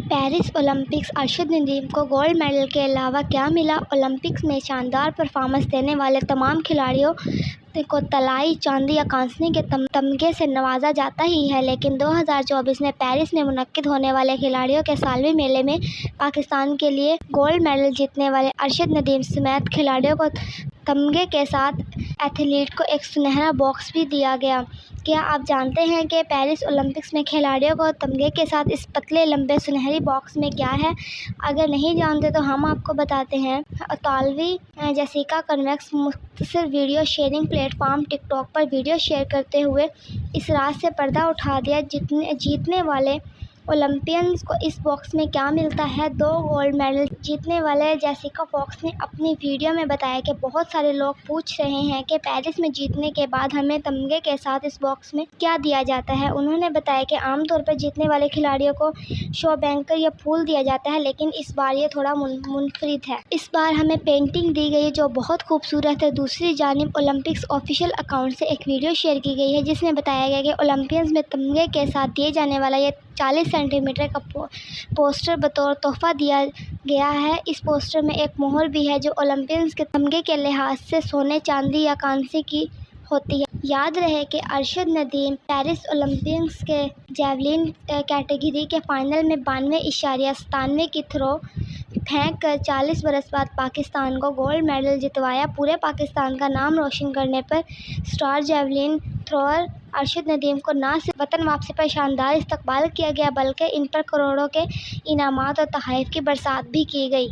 Paris Olympics Arshad Nadeem کو gold medal کے علاوہ کیا ملا؟ اولمپکس میں شاندار پرفارمنس دینے والے تمام کھلاڑیوں کو طلائی، چاندی یا کانسے کے تمغے سے نوازا جاتا ہی ہے، لیکن 2024 میں پیرس میں منعقد ہونے والے کھلاڑیوں کے سالمی میلے میں پاکستان کے لیے گولڈ میڈل جیتنے والے ارشد ندیم سمیت کھلاڑیوں کو تمغے کے ساتھ ایتھلیٹ کو ایک سنہرا باکس بھی دیا گیا۔ کیا آپ جانتے ہیں کہ پیرس اولمپکس میں کھلاڑیوں کو تمغے کے ساتھ اس پتلے لمبے سنہری باکس میں کیا ہے؟ اگر نہیں جانتے تو ہم آپ کو بتاتے ہیں۔ اطالوی جیسیکا کنویکس مختصر ویڈیو شیئرنگ پلیٹ فارم ٹک ٹاک پر ویڈیو شیئر کرتے ہوئے اس راز سے پردہ اٹھا دیا۔ جیتنے والے اولمپئنز کو اس باکس میں کیا ملتا ہے؟ 2 گولڈ میڈل جیتنے والے جیسیکا فاکس نے اپنی ویڈیو میں بتایا کہ بہت سارے لوگ پوچھ رہے ہیں کہ پیرس میں جیتنے کے بعد ہمیں تمغے کے ساتھ اس باکس میں کیا دیا جاتا ہے۔ انہوں نے بتایا کہ عام طور پر جیتنے والے کھلاڑیوں کو شو بینکر یا پھول دیا جاتا ہے، لیکن اس بار یہ تھوڑا منفرد ہے۔ اس بار ہمیں پینٹنگ دی گئی جو بہت خوبصورت ہے۔ دوسری جانب اولمپکس آفیشیل اکاؤنٹ سے ایک ویڈیو شیئر کی گئی ہے جس میں بتایا گیا کہ اولمپئنز میں تمغے کے ساتھ دیے جانے والا یہ 40 سینٹی میٹر کا پوسٹر بطور تحفہ دیا گیا ہے۔ اس پوسٹر میں ایک مہر بھی ہے جو اولمپئنز کے تمغے کے لحاظ سے سونے، چاندی یا کانسے کی ہوتی ہے۔ یاد رہے کہ ارشد ندیم پیرس اولمپکس کے جیولن کیٹیگری کے فائنل میں 92.97 کی تھرو پھینک کر 40 برس بعد پاکستان کو گولڈ میڈل جتوایا۔ پورے پاکستان کا نام روشن کرنے پر اسٹار جیولن تھروئر ارشد ندیم کو نہ صرف وطن واپسی پر شاندار استقبال کیا گیا بلکہ ان پر کروڑوں کے انعامات اور تحائف کی برسات بھی کی گئی۔